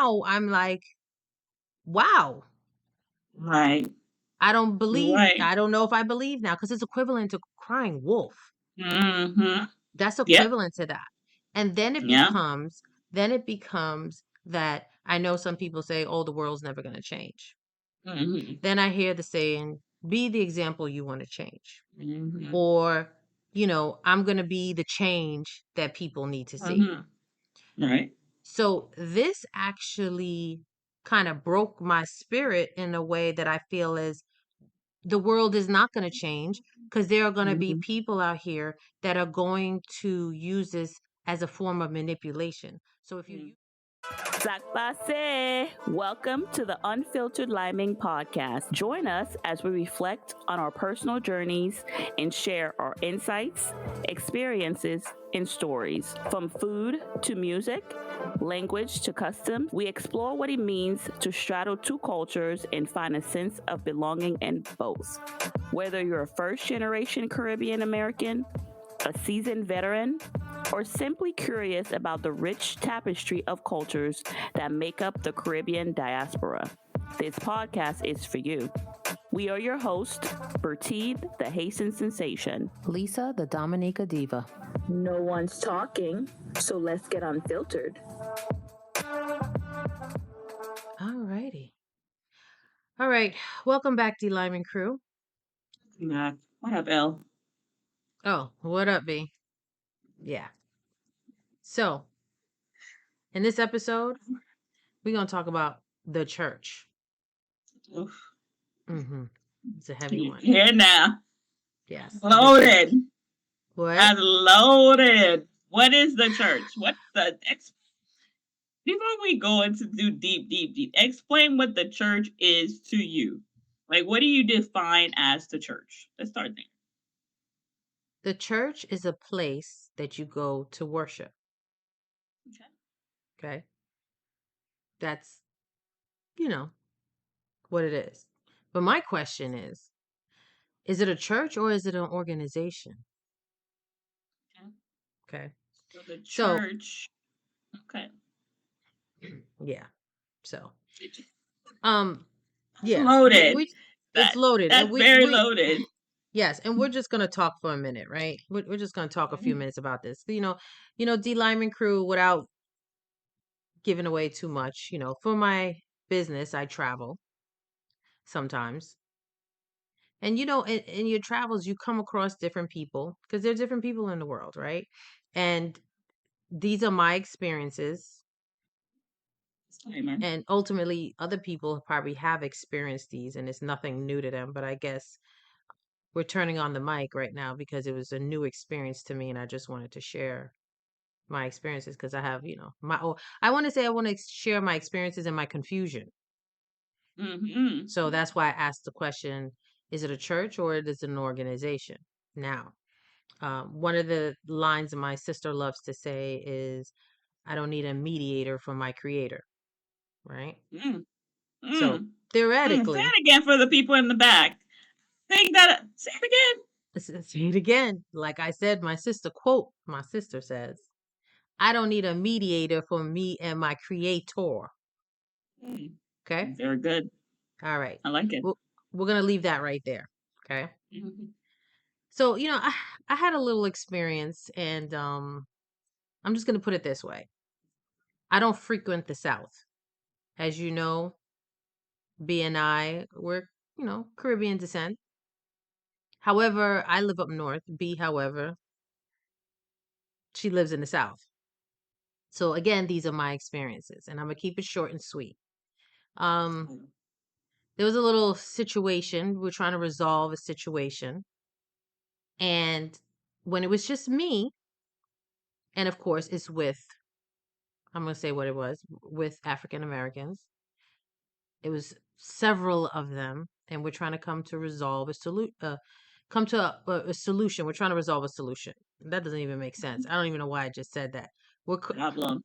now I'm like, wow, Right. I don't believe, Right. I don't know if I believe now because it's equivalent to crying wolf. Mm-hmm. That's Yep. equivalent to that. And Yeah. then it becomes that I know some people say, oh, the world's never going to change. Mm-hmm. Then I hear the saying, be the example you want to change. Mm-hmm. Or, I'm going to be the change that people need to see. Mm-hmm. Right. So this actually kind of broke my spirit in a way that I feel is the world is not going to change because there are going to be Mm-hmm. people out here that are going to use this as a form of manipulation. So if you Welcome to the Unfilteredlimin podcast. Join us as we reflect on our personal journeys and share our insights, experiences, and stories. From food to music, language to customs, we explore what it means to straddle two cultures and find a sense of belonging in both. Whether you're a first-generation Caribbean American, a seasoned veteran, or simply curious about the rich tapestry of cultures that make up the Caribbean diaspora, this podcast is for you. We are your hosts, Bertide, the Haitian sensation. Lisa, the Dominica diva. No one's talking, so let's get unfiltered. Alrighty. All right. Welcome back, DLiminCrew. Yeah. What up, Elle? Oh, what up, B? Yeah. So, in this episode, we're going to talk about the church. Oof. Mm-hmm. It's a heavy one. Here now. Yes. Loaded. What? That's loaded. What is the church? What's the before we go into do deep, explain what the church is to you. Like, what do you define as the church? Let's start there. The church is a place that you go to worship. Okay. That's, what it is. But my question is it a church or is it an organization? Okay. So the church. Okay. Yeah. So, That's yeah. loaded. It's loaded. That's And very loaded. Yes, and we're just gonna talk for a minute, right? We're just gonna talk a few minutes about this. DLiminCrew, without giving away too much, for my business, I travel sometimes. And in your travels, you come across different people because there are different people in the world, right? And these are my experiences. And ultimately, other people probably have experienced these, and it's nothing new to them. But I guess we're turning on the mic right now because it was a new experience to me, and I just wanted to share my experiences because I have, I want to share my experiences and my confusion. Mm-hmm. So that's why I asked the question, is it a church or is it an organization? Now, one of the lines my sister loves to say is, I don't need a mediator from my creator, right? So theoretically. Say it again for the people in the back. Say it again. Say it again. Like I said, my sister says, I don't need a mediator for me and my creator. Okay? Very good. All right. I like it. We're going to leave that right there. Okay? Mm-hmm. So, I had a little experience and I'm just going to put it this way. I don't frequent the South. As you know, B and I, we're, Caribbean descent. However, I live up north. B, however, she lives in the South. So again, these are my experiences and I'm going to keep it short and sweet. There was a little situation. We're trying to resolve a situation. And when it was just me, and of course it's I'm going to say what it was, with African Americans. It was several of them, and we're trying to come to resolve a solution. A solution. We're trying to resolve a solution. That doesn't even make sense. I don't even know why I just said that. Problem.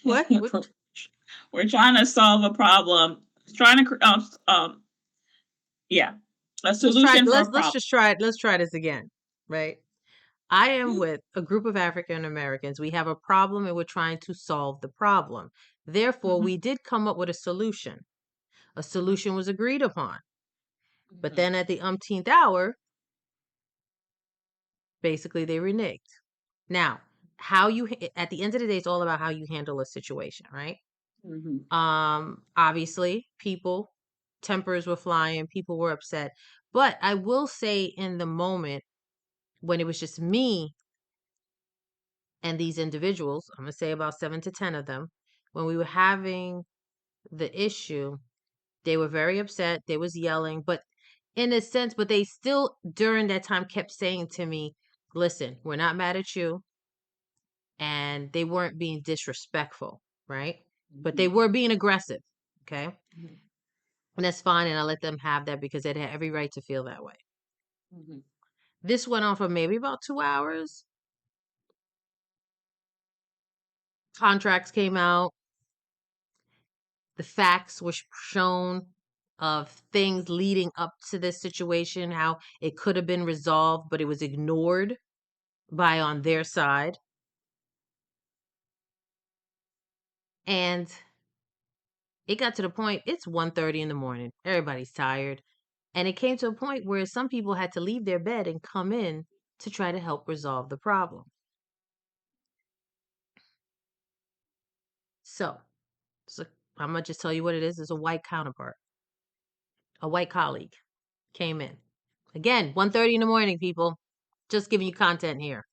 What? We're trying to solve a problem. Trying to yeah, a solution for a problem. Let's just try it. Let's try this again, right? I am with a group of African Americans. We have a problem and we're trying to solve the problem. Therefore, we did come up with a solution. A solution was agreed upon. But then at the umpteenth hour, basically they reneged. Now, at the end of the day, it's all about how you handle a situation, right? Obviously, tempers were flying, people were upset. But I will say, in the moment when it was just me and these individuals, I'm going to say about 7 to 10 of them, when we were having the issue, they were very upset. They was yelling, but in a sense, but they still during that time kept saying to me, listen, we're not mad at you. And they weren't being disrespectful, right? But they were being aggressive, okay? And that's fine, and I let them have that because they had every right to feel that way. This went on for maybe about 2 hours. Contracts came out. The facts were shown of things leading up to this situation, how it could have been resolved, but it was ignored by on their side. And it got to the point, it's 1:30 in the morning. Everybody's tired. And it came to a point where some people had to leave their bed and come in to try to help resolve the problem. So I'm going to just tell you what it is. It's a white counterpart. A white colleague came in. Again, 1:30 in the morning, people. Just giving you content here.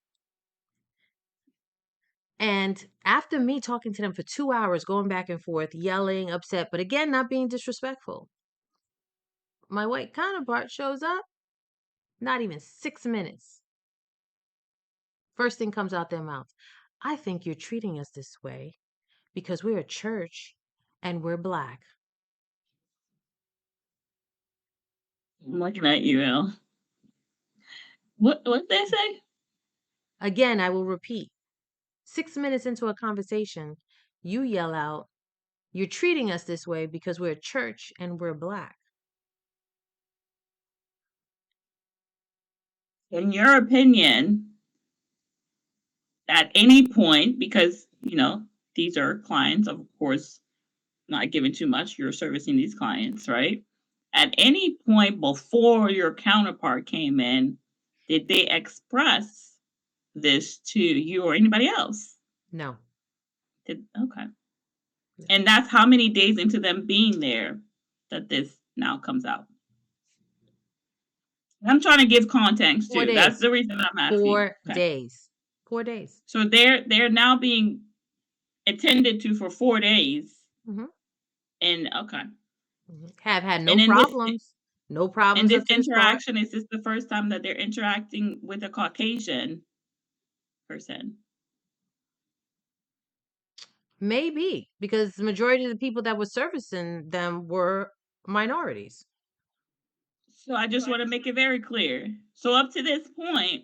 And after me talking to them for 2 hours, going back and forth, yelling, upset, but again, not being disrespectful, my white counterpart shows up. Not even 6 minutes. First thing comes out their mouth. I think you're treating us this way because we're a church and we're Black. I'm looking at you, El. What did they say? Again, I will repeat. 6 minutes into a conversation, you yell out, you're treating us this way because we're a church and we're Black. In your opinion, at any point, because, these are clients, of course, not giving too much, you're servicing these clients, right? At any point before your counterpart came in, did they express this to you or anybody else? No. Okay. And that's how many days into them being there that this now comes out? I'm trying to give context too. That's the reason I'm asking. 4 days. 4 days. So they're now being attended to for 4 days. And okay. Have had no problems. No problems. And this interaction, is this the first time that they're interacting with a Caucasian person? Maybe, because the majority of the people that were servicing them were minorities. So I just want to make it very clear. So up to this point,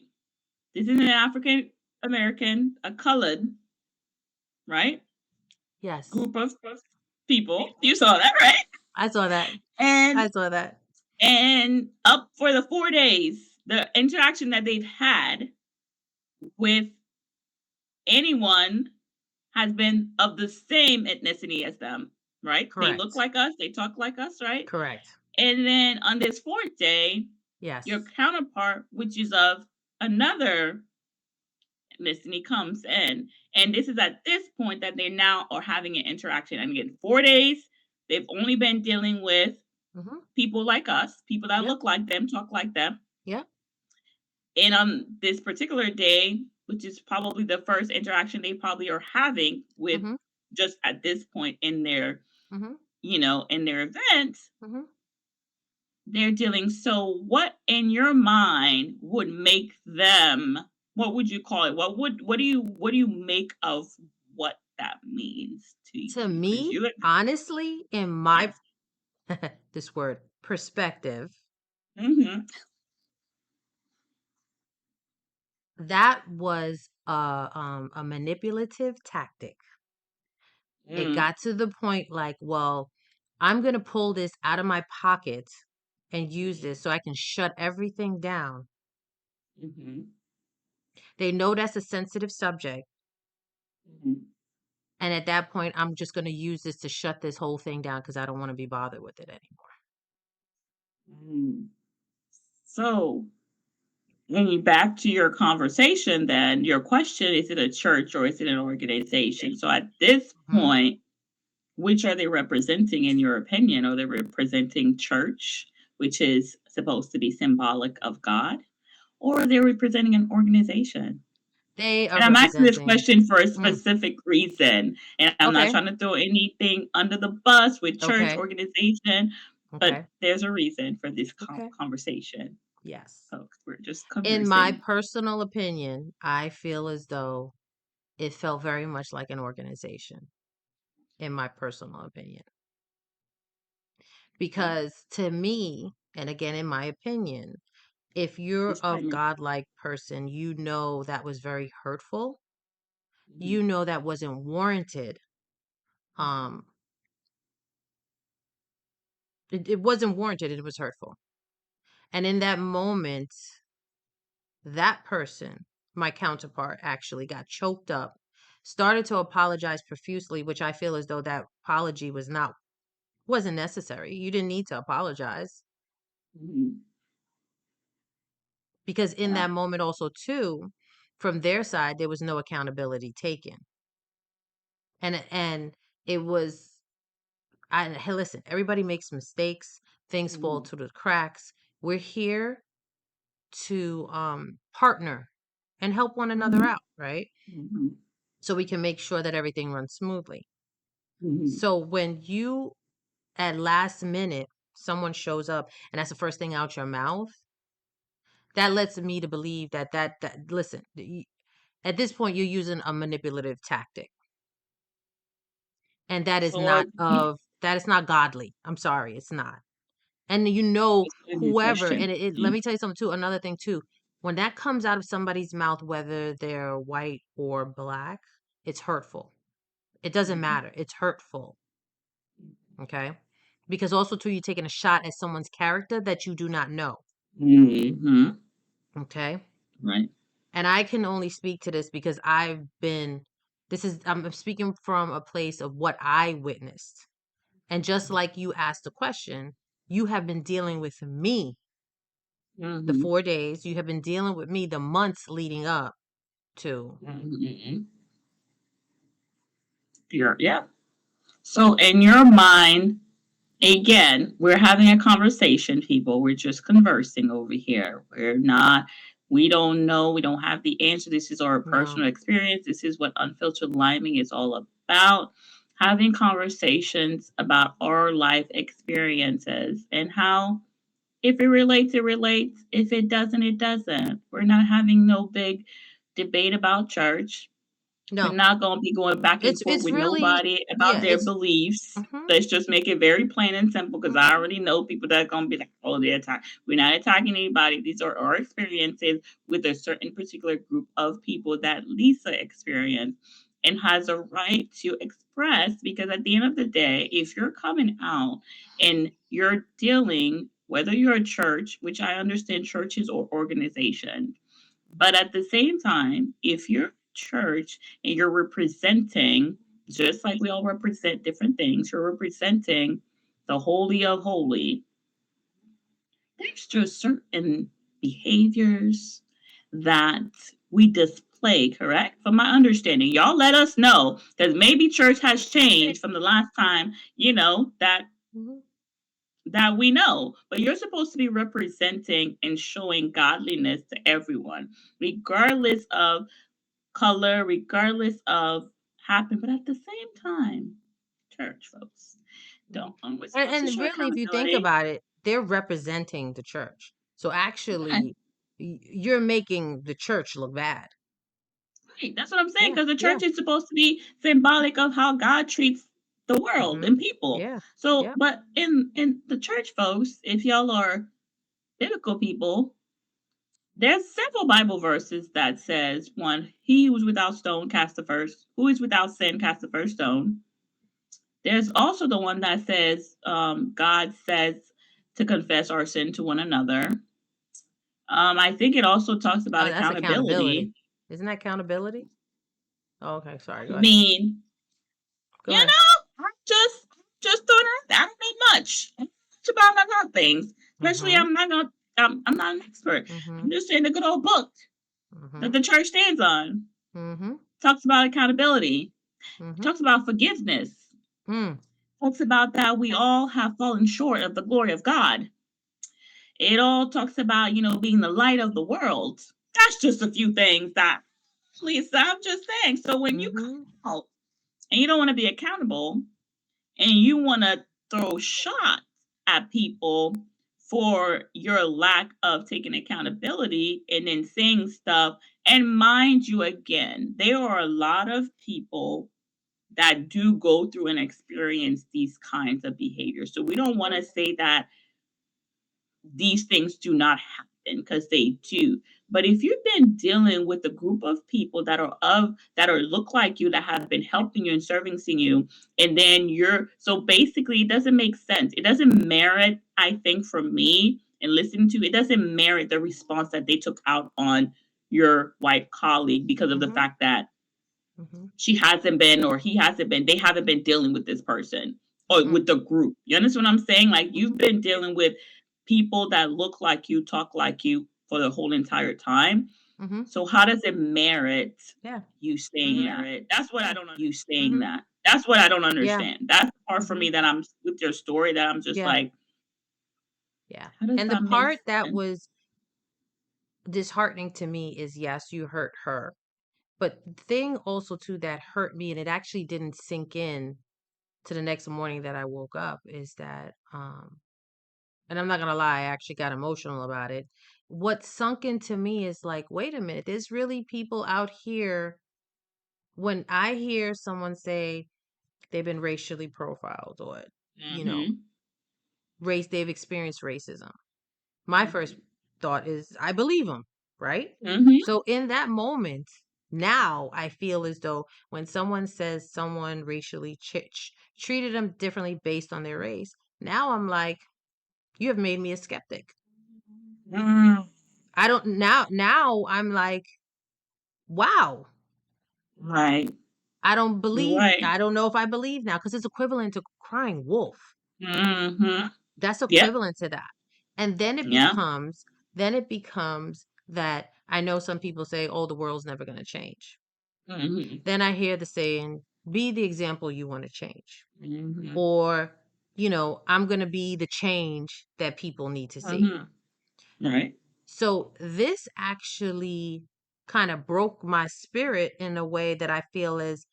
this is an African American, a colored, right? Yes. Group of people. You saw that, right? I saw that. And I saw that. And up for the 4 days, the interaction that they've had with anyone has been of the same ethnicity as them, right? Correct. They look like us, they talk like us, right? Correct. And then on this 4th day, yes, your counterpart, which is of another ethnicity, comes in. And this is at this point that they now are having an interaction. And again, 4 days, they've only been dealing with people like us, people that look like them, talk like them. Yeah. And on this particular day, which is probably the first interaction they probably are having with just at this point in their, in their event, they're dealing. So what in your mind would make them, what would you call it? What do you make of what that means to you? To me, honestly, in my this word perspective, that was a manipulative tactic. It got to the point like, well, I'm going to pull this out of my pocket and use this so I can shut everything down. They know that's a sensitive subject. And at that point, I'm just going to use this to shut this whole thing down because I don't want to be bothered with it anymore. So, going back to your conversation, then your question, is it a church or is it an organization? So at this point, which are they representing in your opinion? Are they representing church, which is supposed to be symbolic of God, or are they representing an organization? They are And I'm asking this representing. question for a specific reason. And I'm not Okay. trying to throw anything under the bus with church, Okay. organization, but Okay. there's a reason for this Okay. conversation. Yes. Folks, we're just In my conversing. personal opinion, I feel as though it felt very much like an organization, in my personal opinion. Because to me, and again, in my opinion, if you're a Disclaimer. godlike person, you know that was very hurtful. You know that wasn't warranted. It wasn't warranted. It was hurtful. And in that moment, that person, my counterpart, actually got choked up, started to apologize profusely, which I feel as though that apology wasn't necessary. You didn't need to apologize. Because in that moment also too, from their side, there was no accountability taken. And it was, hey, listen, everybody makes mistakes. Things fall through the cracks. We're here to partner and help one another out, right? So we can make sure that everything runs smoothly. So when you, at last minute, someone shows up and that's the first thing out your mouth, that lets me to believe that listen, at this point you're using a manipulative tactic, and that is not godly. I'm sorry, it's not. And whoever, and let me tell you something too, another thing too, when that comes out of somebody's mouth, whether they're white or black, it's hurtful. It doesn't matter. It's hurtful. Okay? Because also too, you're taking a shot at someone's character that you do not know. Okay? Right. And I can only speak to this because I'm speaking from a place of what I witnessed. And just like you asked the question, you have been dealing with me the 4 days. You have been dealing with me the months leading up to. Yeah. So in your mind, again, we're having a conversation, people. We're just conversing over here. We don't know. We don't have the answer. This is our personal experience. This is what Unfiltered Liming is all about. Having conversations about our life experiences and how, if it relates, it relates. If it doesn't, it doesn't. We're not having no big debate about church. No. We're not going to be going back and forth with nobody about their beliefs. Let's just make it very plain and simple, because I already know people that are going to be like, oh, they're attacking. We're not attacking anybody. These are our experiences with a certain particular group of people that Lisa experienced and has a right to express, because at the end of the day, if you're coming out and you're dealing, whether you're a church, which I understand churches or organizations, but at the same time, if you're church and you're representing, just like we all represent different things, you're representing the holy of holy, there's just certain behaviors that we display, correct? From my understanding, y'all let us know, because maybe church has changed from the last time, that we know. But you're supposed to be representing and showing godliness to everyone, regardless of color, regardless of happen. But at the same time, church folks don't. And really, if you think about it, they're representing the church. So actually, you're making the church look bad. Right. That's what I'm saying, because the church is supposed to be symbolic of how God treats the world and people. Yeah. So, but in the church, folks, if y'all are biblical people, there's several Bible verses that says, one, he who is without stone cast the first, who is without sin cast the first stone. There's also the one that says, God says to confess our sin to one another. I think it also talks about accountability. Isn't that accountability? Oh, okay, sorry. Go I ahead. mean, Go You ahead. know, I'm just doing that. I don't know much about a lot of things. Especially, Mm-hmm. I'm not an expert. Mm-hmm. I'm just saying a good old book Mm-hmm. that the church stands on. Mm-hmm. Talks about accountability. Mm-hmm. Talks about forgiveness. Mm. Talks about that we all have fallen short of the glory of God. It all talks about, being the light of the world. That's just a few things that, Lisa, I'm just saying. So when you Mm-hmm. come out and you don't want to be accountable and you want to throw shots at people for your lack of taking accountability and then saying stuff, and mind you, again, there are a lot of people that do go through and experience these kinds of behaviors. So we don't want to say that these things do not happen, because they do. But if you've been dealing with a group of people that are look like you, that have been helping you and servicing you, and then so basically it doesn't make sense. It doesn't merit, I think, for me and listening to it doesn't merit the response that they took out on your white colleague, because of the Mm-hmm. fact that Mm-hmm. she hasn't been, or he hasn't been, they haven't been dealing with this person or Mm. with the group. You understand what I'm saying? Like, you've been dealing with people that look like you, talk like you for the whole entire time. Mm-hmm. So how does it merit Yeah. you saying that? That's what I Yeah. don't you saying that. That's what I don't Yeah. understand. That's the part for me that I'm with your story, that I'm just Yeah. like, Yeah. how does And the that make part that sense? was disheartening to me is, yes, you hurt her. But the thing also too that hurt me, and it actually didn't sink in to the next morning that I woke up, is that and I'm not gonna lie, I actually got emotional about it. What sunk into me is like, wait a minute, there's really people out here. When I hear someone say they've been racially profiled, or, you know, Mm-hmm. they've experienced racism, my first thought is I believe them, right? Mm-hmm. So in that moment, now I feel as though when someone says someone racially treated them differently based on their race, now I'm like, you have made me a skeptic. Mm. I don't now I'm like, wow, Right. I don't believe, Right. I don't know if I believe now, because it's equivalent to crying wolf. Mm-hmm. That's Yep. equivalent to that. And Yeah. then it becomes that I know some people say, oh, the world's never going to change. Mm-hmm. Then I hear the saying, be the example you want to change. Mm-hmm. Or, I'm going to be the change that people need to see. Mm-hmm. Right. So this actually kind of broke my spirit in a way that I feel is,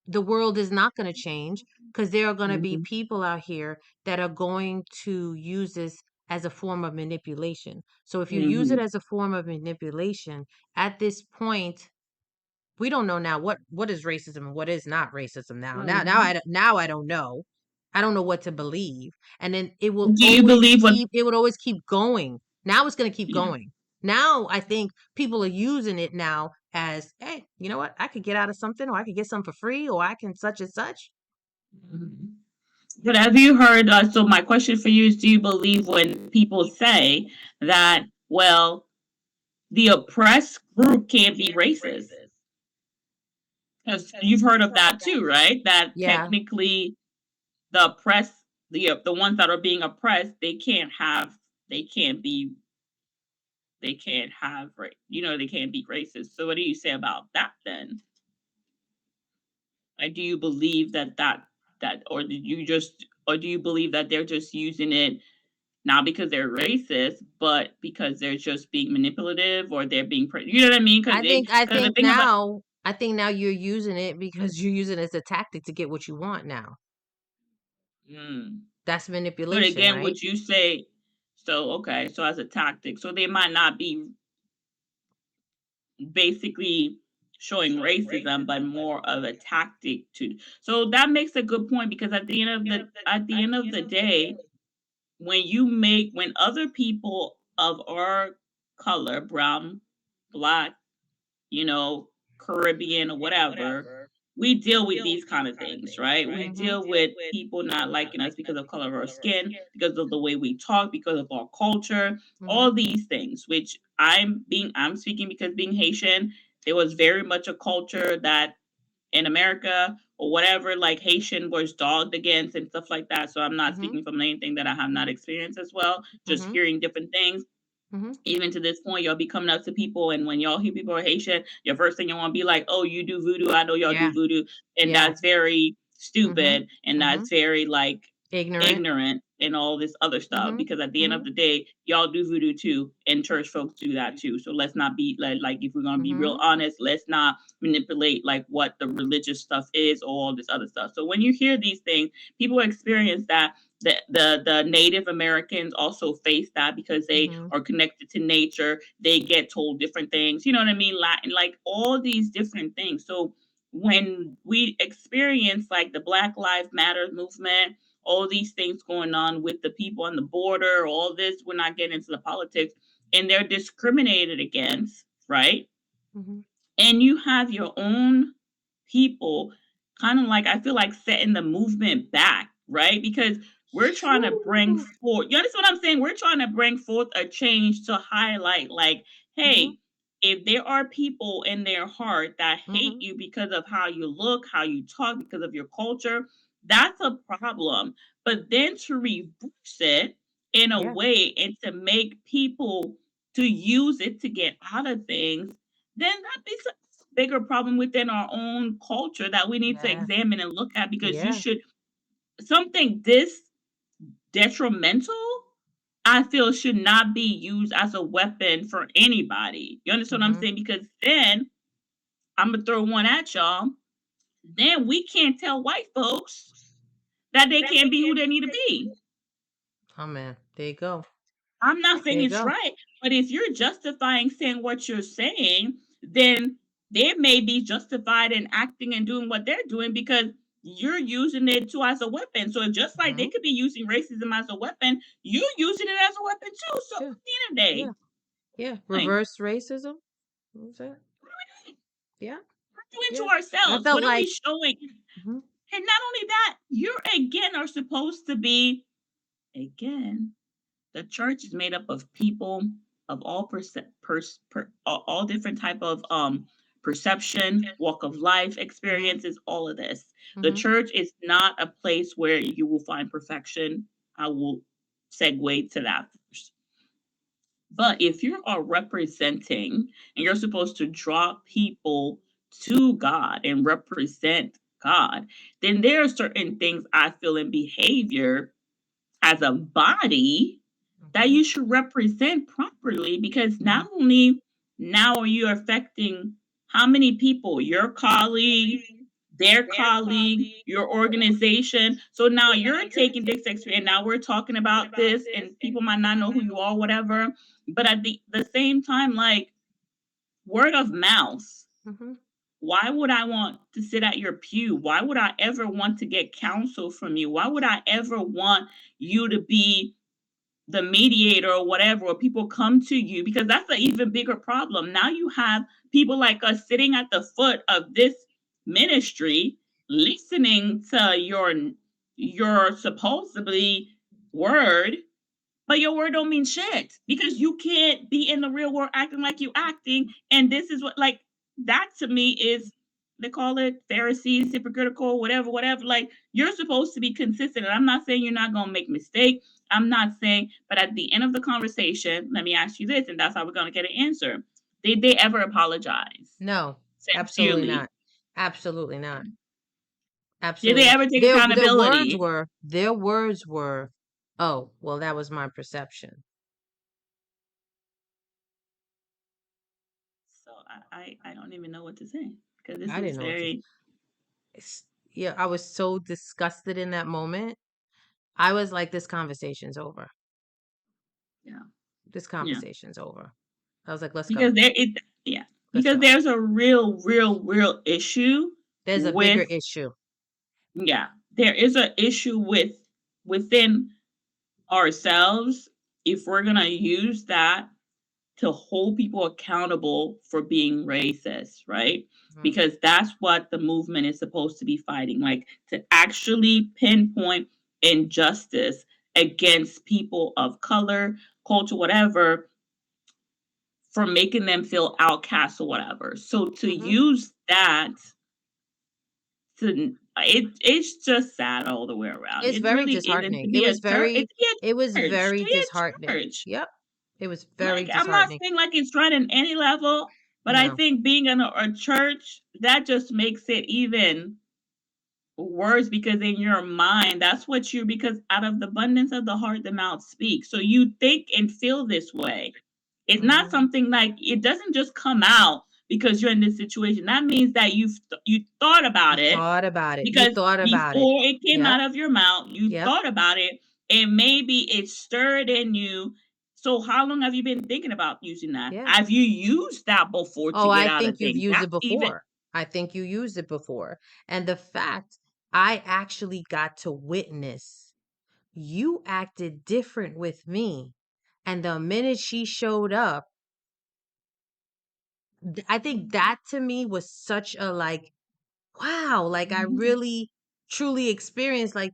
the world is not going to change, because there are going to be Mm-hmm. people out here that are going to use this as a form of manipulation. So if you use it Mm-hmm. as a form of manipulation, at this point, we don't know now what is racism and what is not racism now. Mm-hmm. Now I don't know. I don't know what to believe. And then Do you believe what? it would always keep going. Now it's going to keep Yeah. going. Now I think people are using it now as, hey, you know what? I could get out of something, or I could get something for free, or I can such and such. Mm-hmm. But have you heard? So my question for you is: do you believe when people say that? Well, the oppressed group can't be racist, because you've heard of that too, right? That Yeah. technically the oppressed, the ones that are being oppressed, they can't be, they can't have, they can't be racist. So what do you say about that then? Like, do you believe or do you believe that they're just using it not because they're racist, but because they're just being manipulative, or they're being, you know what I mean? Because the thing about, I think now you're using it because you're using it as a tactic to get what you want now. mm, That's but manipulation, again, right? would you say, so okay, so as a tactic, so they might not be basically showing racism, but more of a tactic to. So that makes a good point, because at the end of the day, when other people of our color, brown, black, you know, Caribbean or whatever, we deal with these kind of things, right? We Mm-hmm. deal with people not liking us because of color of our skin, because of the way we talk, because of our culture, Mm-hmm. all these things, which I'm speaking because being Haitian, there was very much a culture that in America or whatever, like Haitian was dogged against and stuff like that. So I'm not Mhm. speaking from anything that I have not experienced as well, just Mhm. hearing different things. Mhm. Even to this point, y'all be coming up to people, and when y'all hear people are Haitian, your first thing you want to be like, "Oh, you do voodoo? I know y'all Yeah. do voodoo," and Yeah. that's very Mhm. stupid, and that's Mhm. very like Ignorant. ignorant and all this other stuff. Mhm. Because at the end of Mhm. the day, y'all do voodoo too, and church folks do that too. So let's not be like if we're gonna be real Mhm. honest, let's not manipulate like what the religious stuff is or all this other stuff. So when you hear these things, people experience that the Native Americans also face that because they Mhm. are connected to nature. They get told different things. You know what I mean? Latin, like all these different things. So when we experience like the Black Lives Matter movement, all these things going on with the people on the border, all this, we're not getting into the politics, and they're discriminated against, right? Mhm. And you have your own people kind of like I feel like setting the movement back, right? Because we're trying to bring Whew. forth, you understand what I'm saying? We're trying to bring forth a change to highlight, like, Mhm. hey, if there are people in their heart that hate Mhm. you because of how you look, how you talk, because of your culture, that's a problem. But then to reverse it in a Yeah. way and to make people to use it to get out of things, then that be a bigger problem within our own culture that we need to Yeah. examine and look at, because you Yeah. should something this detrimental, I feel, should not be used as a weapon for anybody. You understand what I'm Mhm. saying? Because then I'm gonna throw one at y'all. Then we can't tell white folks that they can't be who they need to be. Oh man, there you go. I'm not There saying you it's go. right, but if you're justifying saying what you're saying, then they may be justified in acting and doing what they're doing because you're using it too as a weapon. So just like they Mhm. could be using racism as a weapon, you're using it as a weapon too. So at Yeah. the end of the day, Yeah. Yeah. like, Reverse racism. What was that? what are we Yeah. doing Yeah. to I ourselves? felt What are we like. showing? Mhm. And not only that, you again are supposed to be again. The church is made up of people of all all different type of perception, walk of life, Mhm. experiences, all of this. The Mhm. church is not a place where you will find perfection. I will segue to that first. But if you are representing and you're supposed to draw people to God and represent God, then there are certain things I feel in behavior as a body that Mhm. you should represent properly, because Mhm. not only now are you affecting how many people, your colleague, their colleague, your organization. So now you're taking this experience, and now we're talking about this, and people might not know who you are, whatever. But at the same time, like word of mouth. Mhm. Why would I want to sit at your pew? Why would I ever want to get counsel from you? Why would I ever want you to be the mediator or whatever, or people come to you? Because that's an even bigger problem. Now you have people like us sitting at the foot of this ministry, listening to your supposedly word, but your word don't mean shit because you can't be in the real world acting like you acting. And this is what, like, that to me is, they call it Pharisees, hypocritical, whatever, whatever. Like, you're supposed to be consistent. And I'm not saying you're not going to make mistakes. I'm not saying, but at the end of the conversation, let me ask you this, and that's how we're going to get an answer. Did they ever apologize No, absolutely sincerely? not. Absolutely not. Did Absolutely they not. ever take Their words accountability? were, their words were, "Oh, well, that was my perception." So I don't even know what to say, because this I is didn't know what to. very, Yeah, I was so disgusted in that moment. I was like, "This conversation's over. yeah. This Yeah. conversation's over." I was like, "Let's Because go. there it yeah, Let's because go." there's a real issue There's a bigger with, issue. yeah, there is an issue with within ourselves if we're gonna use that to hold people accountable for being racist, right? Mhm. Because that's what the movement is supposed to be fighting, like to actually pinpoint injustice against people of color, culture, whatever, for making them feel outcast or whatever. So to Mhm. use that it's just sad all the way around. It's It very really isn't to disheartening. be a church. It's to be It was a church. To very be a disheartening. church. Yep. It was very Like, I'm not disheartening. saying like it's right in any level, but I No. think being in a church, that just makes it even worse, because in your mind, that's what you, because out of the abundance of the heart, the mouth speaks. So you think and feel this way. It's not Mhm. something like, it doesn't just come out because you're in this situation. That means that you thought about You it, thought about it. You because thought about it. before it came Yep. out of your mouth, you Yep. thought about it, and maybe it stirred in you. So how long have you been thinking about using that? Yeah. Have you used that before to Oh, get I out of think you've things? used That's it even. before. I think you used it before. And the fact I actually got to witness you acted different with me. And the minute she showed up, I think that to me was such a like, wow, like I Mhm, really truly experienced like,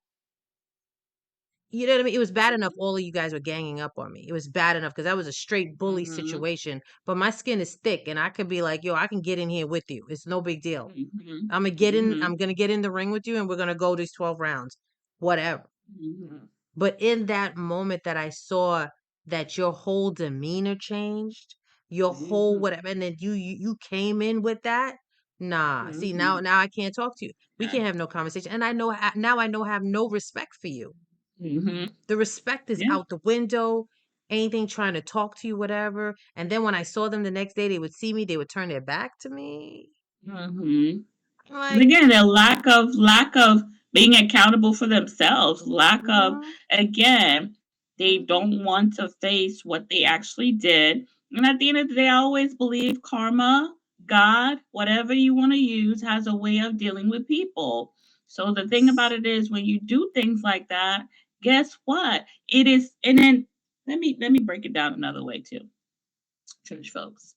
you know what I mean? It was bad enough all of you guys were ganging up on me. It was bad enough because that was a straight bully mhm, situation. But my skin is thick and I could be like, yo, I can get in here with you. It's no big deal. mhm, I'm mhm, gonna get in the ring with you and we're gonna go these 12 rounds. Whatever. mhm, But in that moment that I saw that your whole demeanor changed, your whole mhm, whatever, and then you came in with that. Nah, see mhm. now I can't talk to you. We Yeah. can't have no conversation. And I know now I know I have no respect for you. Mhm. The respect is Yeah. out the window. Anything trying to talk to you, whatever. And then when I saw them the next day, they would see me, they would turn their back to me. Mhm. I'm 'Cause like, again, the lack of being accountable for themselves, lack of, mm-hmm, again, they mm-hmm. don't want to face what they actually did. And at the end of the day, I always believe karma, God, whatever you want to use, has a way of dealing with people. So the thing about Yes. it is, when you do things like that, guess what? It is, and then let me break it down another way too. Church folks,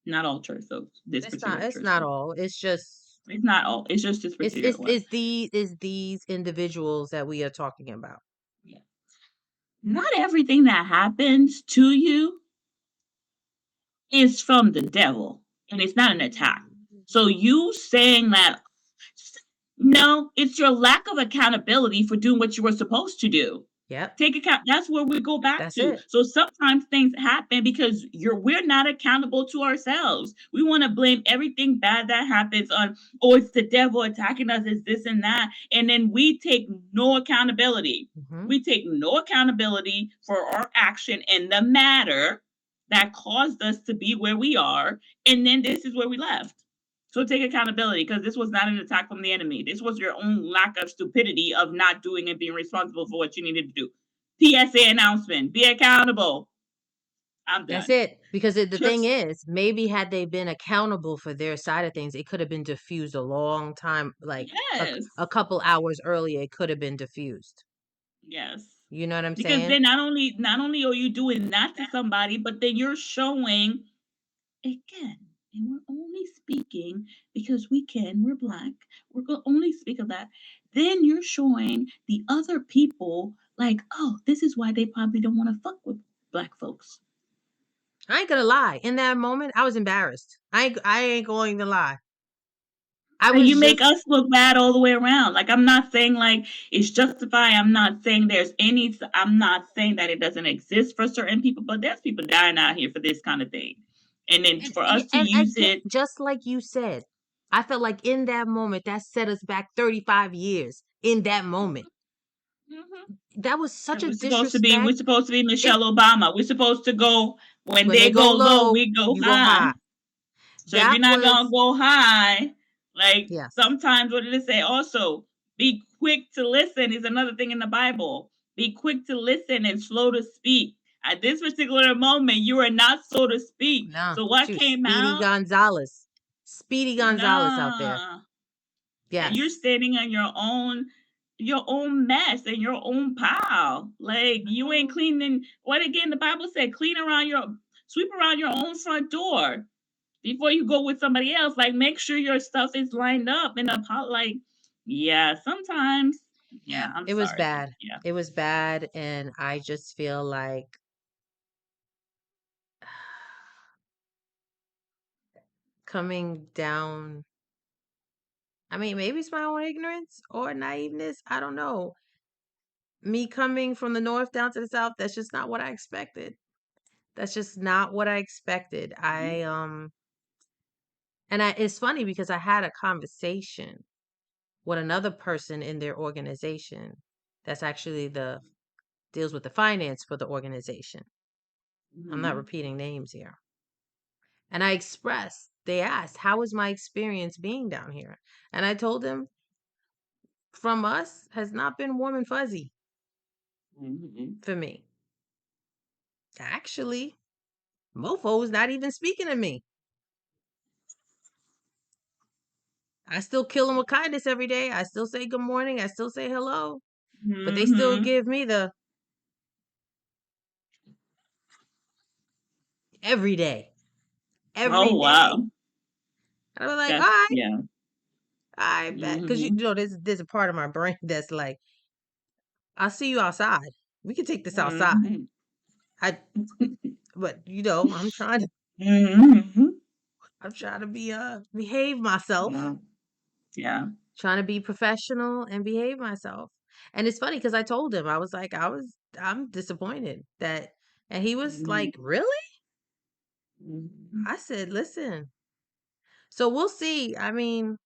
not all church folks, this particular It's church not folks. all. It's just It's not all. It's just this particular one. it's these individuals that we are talking about. Yeah. Not everything that happens to you is from the devil, and it's not an attack. So you saying that, no, it's your lack of accountability for doing what you were supposed to do. Yep, Take account. That's where we go back that's to. it. So sometimes things happen because we're not accountable to ourselves. We want to blame everything bad that happens on, oh, it's the devil attacking us, it's this and that. And then we take no accountability. Hmm. We take no accountability for our action and the matter that caused us to be where we are. And then this is where we left. So take accountability, because this was not an attack from the enemy. This was your own lack of stupidity of not doing and being responsible for what you needed to do. PSA announcement: be accountable. I'm That's done. it. Because the thing Just is, maybe had they been accountable for their side of things, it could have been diffused a long time, like yes, a couple hours earlier. It could have been diffused. yes. You know what I'm Because saying? then not only are you doing that to somebody, but then you're showing, again, and we're only speaking because we can, we're black, we're going to only speak of that. Then you're showing the other people, like, oh, this is why they probably don't want to fuck with black folks. I ain't gonna lie. In that moment, I was embarrassed. I ain't going to lie. I And you was make just us look bad all the way around. Like, I'm not saying like it's justified. I'm not saying that it doesn't exist for certain people, but there's people dying out here for this kind of thing. And then for us to and use again, it, just like you said, I felt like in that moment that set us back 35 years. In that moment, mhm. that was such And a we're disrespect. supposed to be It Michelle Obama. We're supposed to go, when when they they go go low, low, we go you go high. high. So if That you're not gonna was go high, like yes. sometimes, what did it say? Also, be quick to listen is another thing in the Bible. Be quick to listen and slow to speak. At this particular moment, you are not slow to speak. No, So what shoot, came Speedy out? Gonzalez, Speedy Gonzalez out there. Nah. You're Yes. standing on your own mess and your own pile. Like, you ain't Mhm. cleaning. What again? The Bible said, sweep around your own front door before you go with somebody else. Like, make sure your stuff is lined up in a pot. Like, yeah, sometimes, Yeah, yeah, I'm it was sorry. bad. Yeah. It was bad, and I just feel like coming down. I mean, maybe it's my own ignorance or naiveness. I don't know. Me coming from the north down to the south, that's just not what I expected. That's just not what I expected. It's funny because I had a conversation with another person in their organization that's actually deals with the finance for the organization. I'm not repeating names here. And they asked, how was my experience being down here? And I told them, from us has not been warm and fuzzy for me. Actually, mofo's not even speaking to me. I still kill them with kindness every day. I still say good morning. I still say hello. But they still give me the every day. Every Oh, day. wow. And I was like, That's, all right, yeah. I bet. Because you know, there's a part of my brain that's like, I'll see you outside. We can take this outside. But you know, I'm trying to be behave myself. Yeah. Trying to be professional and behave myself. And it's funny because I told him, I was like, I'm disappointed that, and he was like, really? I said, listen. So we'll see. I mean,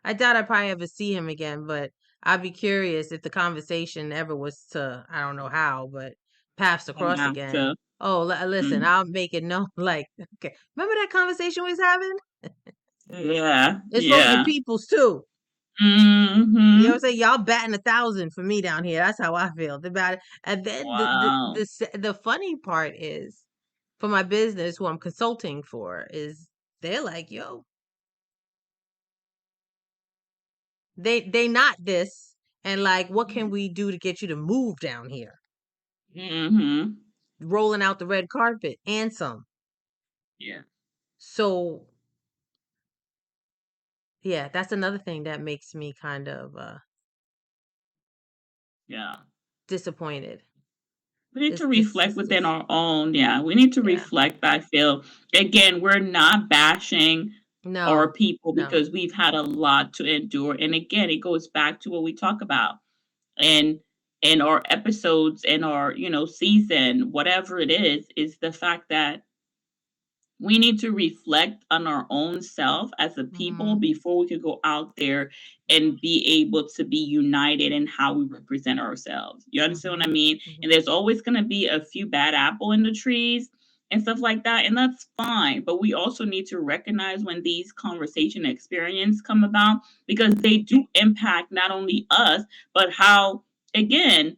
I doubt I probably ever see him again, but I'd be curious if the conversation ever was to, I don't know how, but paths Come across out again. to, Oh, listen, I'll make it known. Like, okay, remember that conversation we was having? yeah. It's for your Yeah. peoples too. You know what I'm saying? Y'all batting 1,000 for me down here. That's how I feel about it. And then Wow. the funny part is, for my business, who I'm consulting for, is they're like, yo, they not this, and like, what can we do to get you to move down here? Rolling out the red carpet and some. Yeah. So yeah, that's another thing that makes me kind of Yeah. disappointed. We need This to this reflect within systems. our own. Yeah. We need to Yeah. reflect, I feel. Again, we're not bashing our No. people No. because we've had a lot to endure. And again, it goes back to what we talk about. And in our episodes and our, season, whatever it is the fact that we need to reflect on our own self as a people before we could go out there and be able to be united in how we represent ourselves. You understand what I mean? And there's always going to be a few bad apple in the trees and stuff like that, and that's fine. But we also need to recognize when these conversation experience come about, because they do impact not only us, but again,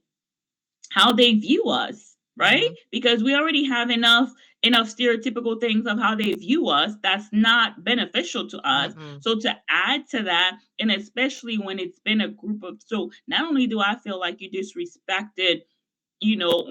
how they view us, right? Because we already have enough stereotypical things of how they view us that's not beneficial to us. So to add to that, and especially when it's been a group of, so not only do I feel like you disrespected,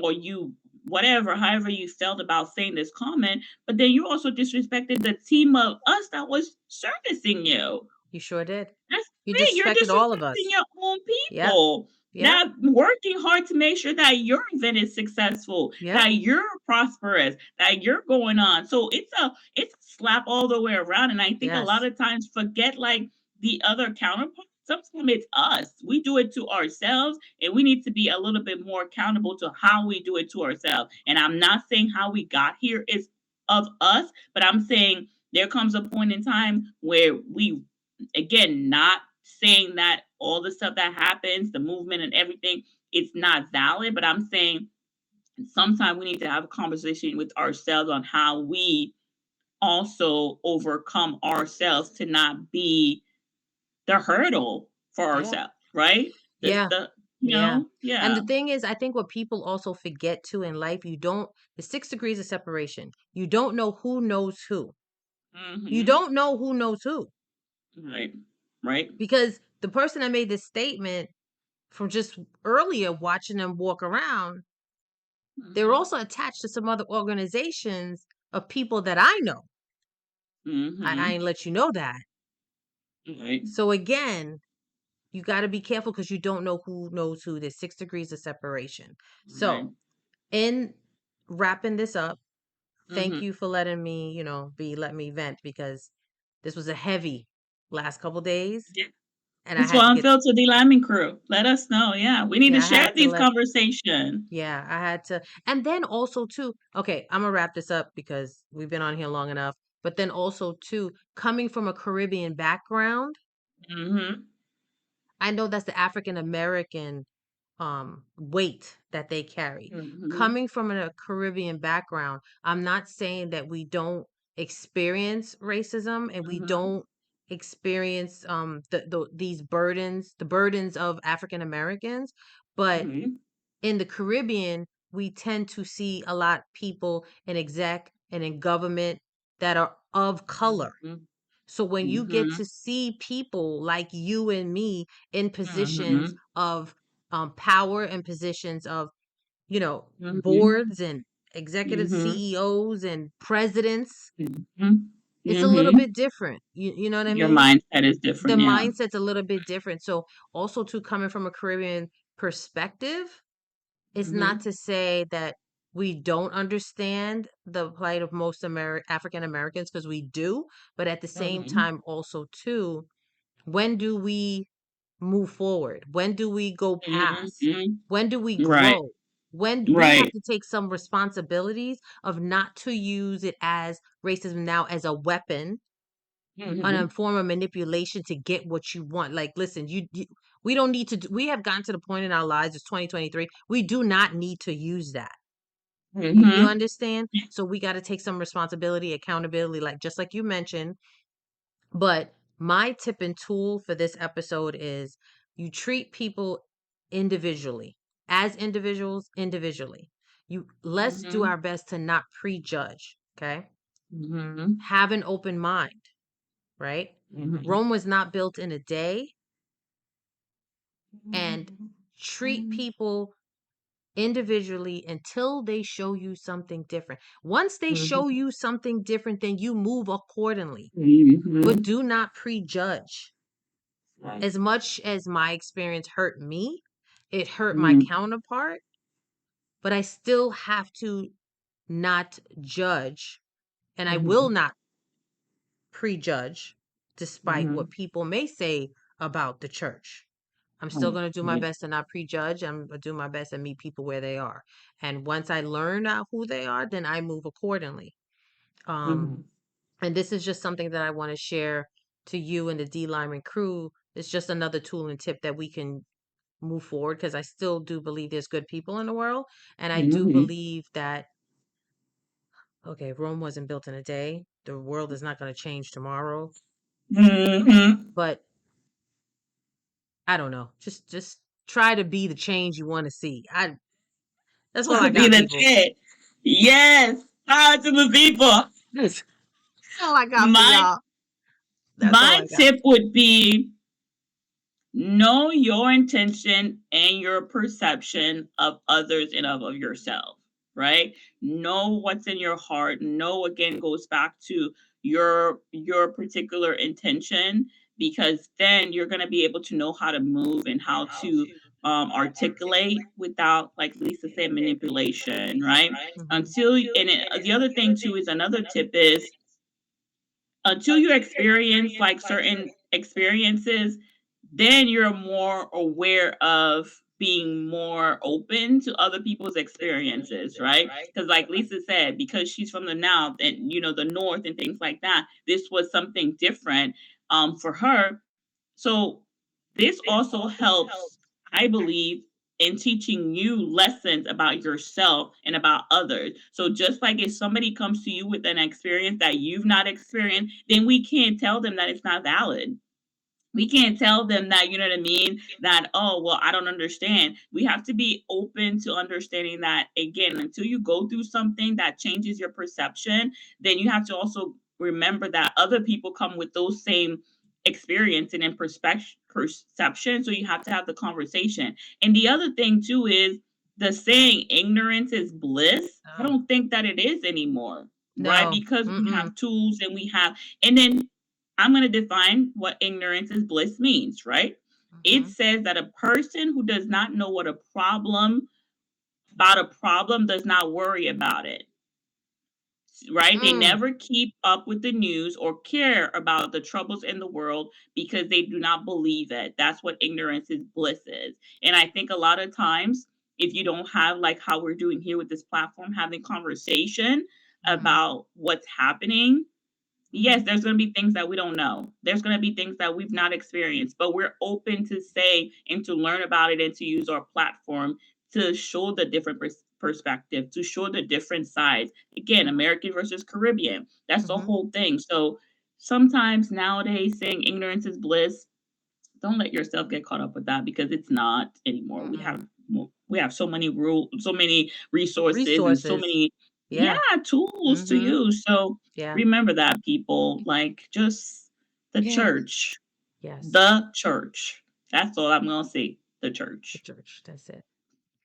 or you whatever, however you felt about saying this comment, but then you also disrespected the team of us that was servicing you. You sure did. That's You big. You're disrespected all of us. disrespecting your own Yep. people. Yep. That working hard to make sure that your event is successful, Yep. that you're prosperous, that you're going on. So it's a slap all the way around. And I think a lot of times forget like the other counterpart. Sometimes it's us. We do it to ourselves, and we need to be a little bit more accountable to how we do it to ourselves. And I'm not saying how we got here is of us, but I'm saying there comes a point in time where we, again, not saying that all the stuff that happens, the movement and everything, it's not valid, but I'm saying sometimes we need to have a conversation with ourselves on how we also overcome ourselves to not be the hurdle for ourselves, right? Yeah. Yeah. And the thing is, I think what people also forget too in life, the 6 degrees of separation. You don't know who knows who. You don't know who knows who. Right. Because the person that made this statement, from just earlier watching them walk around, they were also attached to some other organizations of people that I know. I ain't let you know that. Right. So again, you got to be careful because you don't know who knows who. There's 6 degrees of separation. So in wrapping this up, thank you for letting me, let me vent, because this was a heavy last couple days, Yeah. and I It's for had to get Unfiltered DLiminCrew. Let us know. Yeah, we need to yeah, I share had to these let conversations. yeah, I had to, and then also too. Okay, I'm gonna wrap this up because we've been on here long enough. But then also too, coming from a Caribbean background, Mm-hmm. I know that's the African American weight that they carry. Mm-hmm. Coming from a Caribbean background, I'm not saying that we don't experience racism and we Mm-hmm. don't experience these burdens, the burdens of African Americans, but Mm-hmm. in the Caribbean, we tend to see a lot people in exec and in government that are of color. So when you get Mm-hmm. to see people like you and me in Mm-hmm. positions of power and positions of, Mm-hmm. boards and executive Mm-hmm. CEOs and presidents, Mm-hmm. it's a little Mm-hmm. bit different. You know what I Your mean? mindset is The different. Yeah. mindset's a little bit different. So also too, coming from a Caribbean perspective, it's Mm-hmm. not to say that we don't understand the plight of most African Americans, because we do, but at the same Mm-hmm. time also too, when do we move forward? When do we go past? Mm-hmm. When do we Right. grow? When we have Right. to take some responsibilities of not to use it as racism now as a weapon, Mm-hmm. a form of manipulation to get what you want. Like, listen, we don't need to. We have gotten to the point in our lives. It's 2023. We do not need to use that. You Mm-hmm. understand? So we got to take some responsibility, accountability, like just like you mentioned. But my tip and tool for this episode is you treat people individually, as individuals, individually. Let's do Mm-hmm. our best to not prejudge. Okay, Mm-hmm. have an open mind. Right? Mm-hmm. Rome was not built in a day, and treat people individually until they show you something different. Once they show you something different, then you move accordingly. But Mm-hmm. do not prejudge. Right. As much as my experience hurt me, it hurt my Mm-hmm. counterpart, but I still have to not judge, and I will Mm-hmm. not prejudge despite Mm-hmm. what people may say about the church. I'm still Right. going to do my Right. best to not prejudge. I'm going to do my best to meet people where they are. And once I learn out who they are, then I move accordingly. Um, Mm-hmm. and this is just something that I want to share to you and the DLiminCrew. It's just another tool and tip that we can move forward, because I still do believe there's good people in the world. And I do Mm-hmm. believe that, okay, Rome wasn't built in a day. The world is not going to change tomorrow. Mm-hmm. But I don't know. Just try to be the change you want to see. That's all I Be got, the people. kid. Yes. Power to the people. That's all I got for My y'all. That's all my I got. tip would be know your intention and your perception of others and of yourself, right? Know what's in your heart. Know, again, goes back to your particular intention, because then you're going to be able to know how to move and how to articulate without, like Lisa said, manipulation, right? Hmm. The other thing too is, another tip is, until you experience like certain experiences, then you're more aware of being more open to other people's experiences, right? Because like Lisa said, because she's from the North, and the North and things like that, this was something different for her. So this also helps, I believe, in teaching you lessons about yourself and about others. So just like if somebody comes to you with an experience that you've not experienced, then we can't tell them that it's not valid. We can't tell them that, you know what I mean, that, oh, well, I don't understand. We have to be open to understanding that, again, until you go through something that changes your perception, then you have to also remember that other people come with those same experience and in perception. So you have to have the conversation. And the other thing too is, the saying ignorance is bliss, I Oh, don't think that it is anymore, right? no. Because we Mm-mm. have tools, and then I'm going to define what ignorance is bliss means, right? It Hmm. says that a person who does not know what a problem does not worry about it. right? They never keep up with the news or care about the troubles in the world because they do not believe it. That's what ignorance is bliss is. And I think a lot of times, if you don't have like how we're doing here with this platform, having conversation about what's happening, yes, there's going to be things that we don't know. There's going to be things that we've not experienced, but we're open to say and to learn about it and to use our platform to show the different perspective, to show the different sides. Again, American versus Caribbean. That's the whole thing. So sometimes nowadays saying ignorance is bliss, don't let yourself get caught up with that because it's not anymore. We have so many so many resources and so many tools to use. So remember that, people, like just the church. Yes. The church. That's all I'm gonna say. The church. The church. That's it.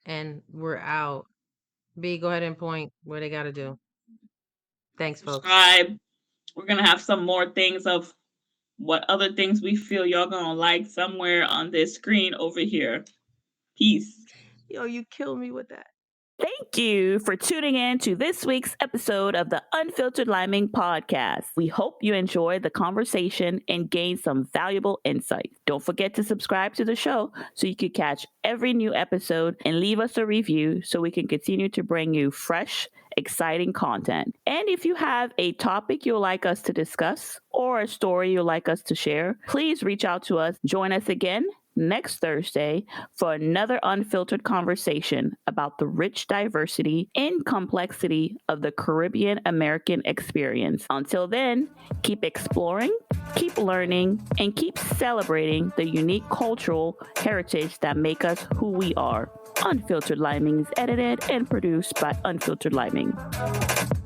And we're out. B, go ahead and point where they gotta do. Thanks, folks. Subscribe. We're gonna have some more things of what other things we feel y'all gonna like somewhere on this screen over here. Peace. Yo, you kill me with that. Thank you for tuning in to this week's episode of the Unfilteredlimin podcast. We hope you enjoyed the conversation and gained some valuable insight. Don't forget to subscribe to the show so you can catch every new episode and leave us a review so we can continue to bring you fresh, exciting content. And if you have a topic you'd like us to discuss or a story you'd like us to share, please reach out to us. Join us again next Thursday for another unfiltered conversation about the rich diversity and complexity of the Caribbean American experience. Until then, keep exploring, keep learning, and keep celebrating the unique cultural heritage that make us who we are. Unfilteredlimin is edited and produced by Unfilteredlimin.